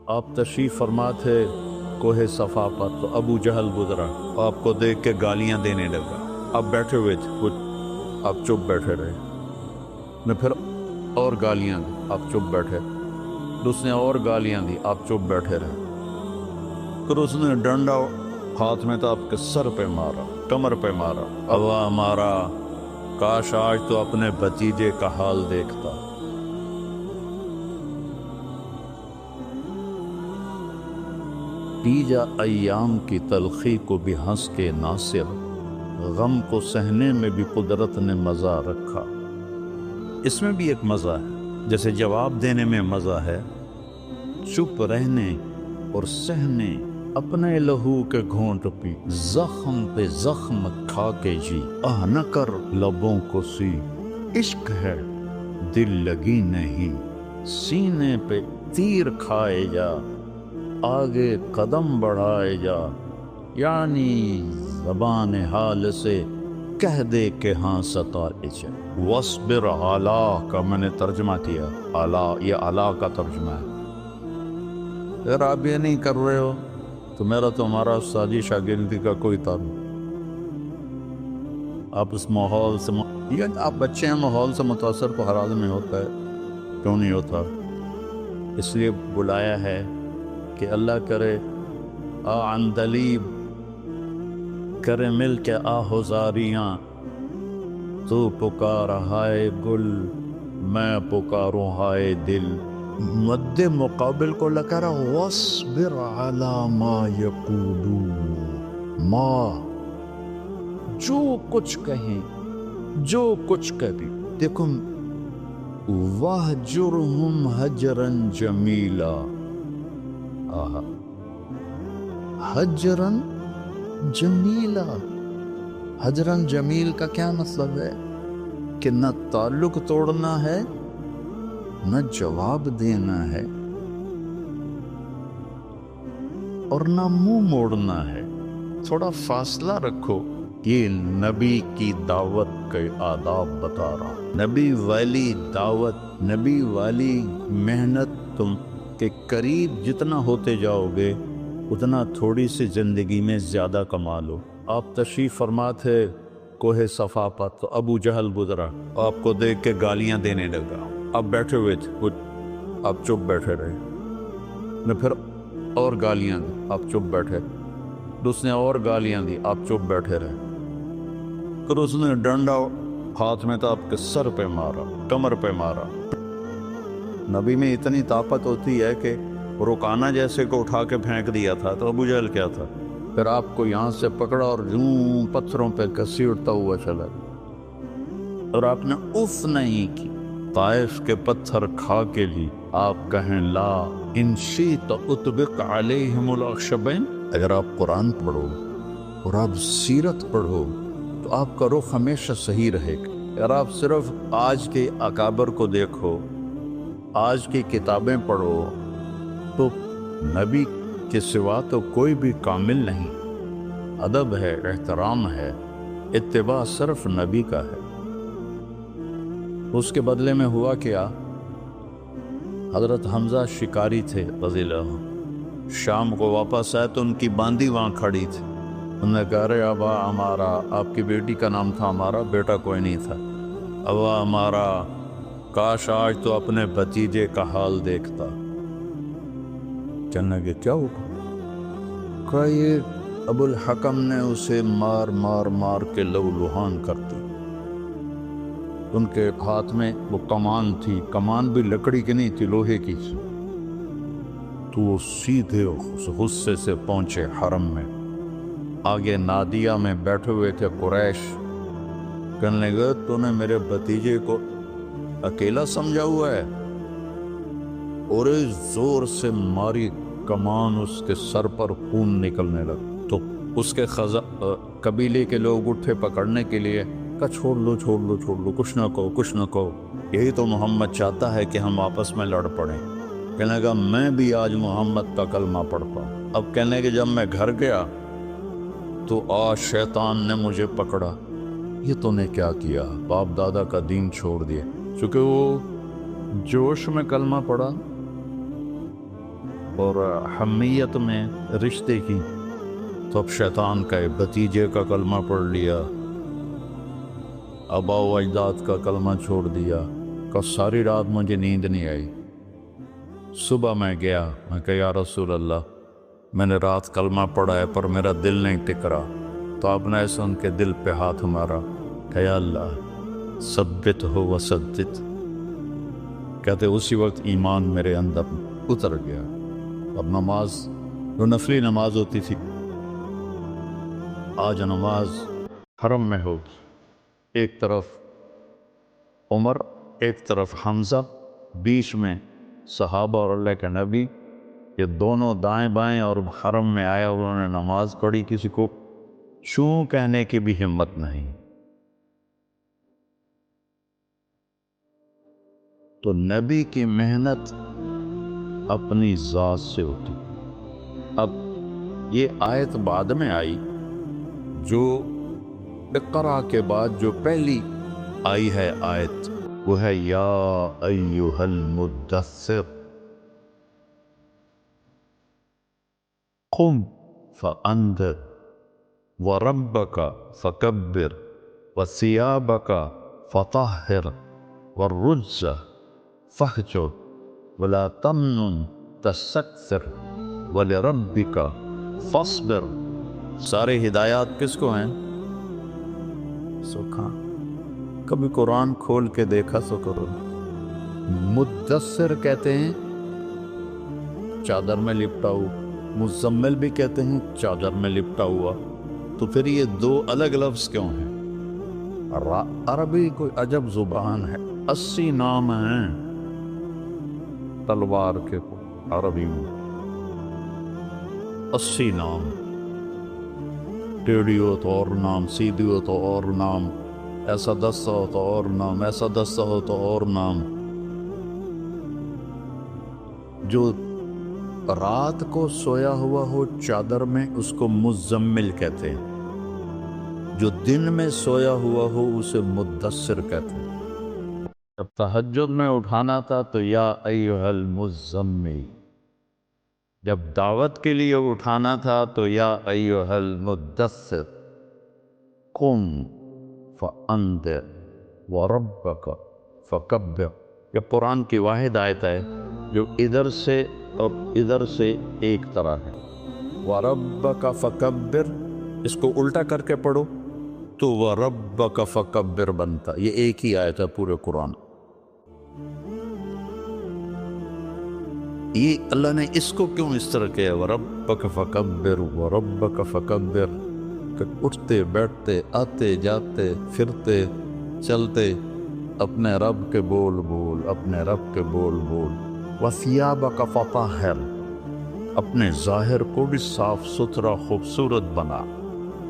آپ تشریف فرما تھے کوہ صفا پر تو ابو جہل گزرا، آپ کو دیکھ کے گالیاں دینے لگا۔ آپ بیٹھے ہوئے تھے، کچھ آپ چپ بیٹھے رہے، نے پھر اور گالیاں دی، آپ چپ بیٹھے، پھر اس نے اور گالیاں دی، آپ چپ بیٹھے رہے، پھر اس نے ڈنڈا ہاتھ میں تھا آپ کے سر پہ مارا، کمر پہ مارا، اللہ ہمارا کاش آج تو اپنے بھتیجے کا حال دیکھتا۔ پی جا ایام کی تلخی کو بھی ہنس کے ناصر، غم کو سہنے میں بھی قدرت نے مزہ رکھا۔ اس میں بھی ایک مزہ ہے، جیسے جواب دینے میں مزہ ہے، چپ رہنے اور سہنے اپنے لہو کے گھونٹ پی، زخم پہ زخم کھا کے جی، آہ نہ کر لبوں کو سی، عشق ہے دل لگی نہیں، سینے پہ تیر کھائے جا، آگے قدم بڑھائے جا، یعنی زبان حال سے کہہ دے کہ ہاں ستائے جا۔ وَاصْبِرْ عَلَا کا میں نے ترجمہ کیا، علا یہ علا کا ترجمہ ہے۔ اگر آپ یہ نہیں کر رہے ہو تو میرا تمہارا استادی شاگردی کا کوئی تعلق، آپ اس ماحول سے یہ آپ بچے ہیں، ماحول سے متاثر تو ہر آدمی ہوتا ہے، کیوں نہیں ہوتا؟ اس لیے بلایا ہے کہ اللہ کرے عندلیب کرے مل کے آہوزاریاں، تو پکار ہائے گل میں پکاروں ہائے دل، مد مقابل کو لگا رہا وَاصْبِرْ عَلَى مَا يَقُولُونَ، ما جو کچھ کہیں، جو کچھ کبھی، دیکھو وَاهْجُرْهُمْ هَجْرًا جَمِيلًا، حجرن جمیلا، حجرن جمیل کا کیا مطلب ہے؟ کہ نہ تعلق توڑنا ہے، نہ جواب دینا ہے، اور نہ منہ موڑنا ہے، تھوڑا فاصلہ رکھو۔ یہ نبی کی دعوت کے آداب بتا رہا، نبی والی دعوت، نبی والی محنت، تم کے قریب جتنا ہوتے جاؤ گے اتنا تھوڑی سی زندگی میں زیادہ کما لو۔ آپ تشریف فرما تھے کوہ صفا پر تو ابو جہل گزرا، آپ کو دیکھ کے گالیاں دینے لگا۔ آپ بیٹھے ہوئے تھے، کچھ آپ چپ بیٹھے رہے، نے پھر اور گالیاں دی، آپ چپ بیٹھے، پھر اس نے اور گالیاں دی، آپ چپ بیٹھے رہے، پھر اس نے ڈنڈا ہاتھ میں تھا آپ کے سر پہ مارا، کمر پہ مارا۔ نبی میں اتنی طاقت ہوتی ہے کہ رکانہ جیسے کو اٹھا کے پھینک دیا تھا تو ابو جہل کیا تھا، پھر آپ کو یہاں سے پکڑا اور یوں پتھروں پہ گھسیٹتا ہوا چلا، اور آپ نے اف نہیں کی۔ طائف کے پتھر کھا کے بھی آپ کہیں لا ان شئت اطبق علیہم الاخشبین، اگر آپ قرآن پڑھو اور آپ سیرت پڑھو تو آپ کا رخ ہمیشہ صحیح رہے گا۔ اگر آپ صرف آج کے اکابر کو دیکھو، آج کی کتابیں پڑھو، تو نبی کے سوا تو کوئی بھی کامل نہیں۔ ادب ہے، احترام ہے، اتباع صرف نبی کا ہے۔ اس کے بدلے میں ہوا کیا؟ حضرت حمزہ شکاری تھے رضی اللہ عنہ، شام کو واپس آئے تو ان کی باندی وہاں کھڑی تھی، انہوں نے کہا رے ابا ہمارا، آپ کی بیٹی کا نام تھا ہمارا، بیٹا کوئی نہیں تھا، ابا ہمارا کاش آج تو اپنے بھتیجے کا حال دیکھتا۔ کہنے کے کیا ہوا؟ کہا یہ ابو الحکم نے اسے مار مار مار کے لہو لہان کر دی۔ ان کے ہاتھ میں وہ کمان تھی، کمان بھی لکڑی کی نہیں تھی، لوہے کی تھی، تو وہ سیدھے غصے سے پہنچے حرم میں۔ آگے نادیہ میں بیٹھے ہوئے تھے قریش، کہنے لگے تو نے میرے بھتیجے کو اکیلا سمجھا ہوا ہے، اور زور سے ماری کمان، اس کے سر پر خون نکلنے لگا۔ تو اس کے قبیلے کے لوگ اٹھے پکڑنے کے لیے، کہا چھوڑ لو چھوڑ لو چھوڑ لو، کچھ نہ کہو کچھ نہ کہو، یہی تو محمد چاہتا ہے کہ ہم آپس میں لڑ پڑیں۔ کہنے لگا میں بھی آج محمد کا کلمہ پڑھتا ہوں۔ اب کہنے کہ جب میں گھر گیا تو آج شیطان نے مجھے پکڑا، یہ تو نے کیا کیا، باپ دادا کا دین چھوڑ دیا، چونکہ وہ جوش میں کلمہ پڑھا، اور حمیت میں رشتے کی، تو اب شیطان کا بھتیجے کا کلمہ پڑھ لیا، آبا و اجداد کا کلمہ چھوڑ دیا، کہ ساری رات مجھے نیند نہیں آئی۔ صبح میں گیا، میں کہا یا رسول اللہ میں نے رات کلمہ پڑھا ہے پر میرا دل نہیں ٹک رہا، تو آپ نے ایسا ان کے دل پہ ہاتھ مارا کہ یا اللہ ثبت ہو وسدد، کہتے اسی وقت ایمان میرے اندر اتر گیا۔ اور نماز جو نفلی نماز ہوتی تھی، آج نماز حرم میں ہوگی، ایک طرف عمر ایک طرف حمزہ، بیچ میں صحابہ اور اللہ کے نبی، یہ دونوں دائیں بائیں اور حرم میں آیا، انہوں نے نماز پڑھی، کسی کو چوں کہنے کی بھی ہمت نہیں۔ تو نبی کی محنت اپنی ذات سے ہوتی۔ اب یہ آیت بعد میں آئی، جو اقرا کے بعد جو پہلی آئی ہے آیت، وہ ہے یا ایہا المدثر قم فانذر وربک فکبر وثیابک فطہر والرجز فہجر ولا تمنن تستکثر ولربک فاصبر۔ سارے ہدایات کس کو ہیں؟ سکھا کبھی قرآن کھول کے دیکھا تو کرو۔ مدثر کہتے ہیں چادر میں لپٹا ہوا، مزمل بھی کہتے ہیں چادر میں لپٹا ہوا، تو پھر یہ دو الگ لفظ کیوں ہیں؟ عربی کوئی عجب زبان ہے، 80 نام ہیں تلوار کے عربی میں، 80 نام، ٹیڑھی ہو تو اور نام، سیدھی ہو تو اور نام، ایسا دستہ ہو تو اور نام، ایسا دستہ ہو تو اور نام۔ جو رات کو سویا ہوا ہو چادر میں اس کو مزمل کہتے ہیں، جو دن میں سویا ہوا ہو اسے مدثر کہتے ہیں۔ جب تہجد میں اٹھانا تھا تو یا ایھا المزمل، جب دعوت کے لیے اٹھانا تھا تو یا ایھا المدثر قم فانذر وربک فکبر۔ یہ قرآن کی واحد آیت ہے جو ادھر سے اور ادھر سے ایک طرح ہے۔ وَرَبَّكَ فَكَبِّرْ، اس کو الٹا کر کے پڑھو تو وَرَبَّكَ فَكَبِّرْ بنتا۔ یہ ایک ہی آیت ہے پورے قرآن۔ یہ اللہ نے اس کو کیوں اس طرح کیا ہے وَرَبَّكَ فَكَبِّرْ وَرَبَّكَ فَكَبِّرْ، کہ اٹھتے بیٹھتے آتے جاتے پھرتے چلتے اپنے رب کے بول بول، اپنے رب کے بول بول۔ وَثِيَابَكَ فَطَهِّرْ، اپنے ظاہر کو بھی صاف ستھرا خوبصورت بنا۔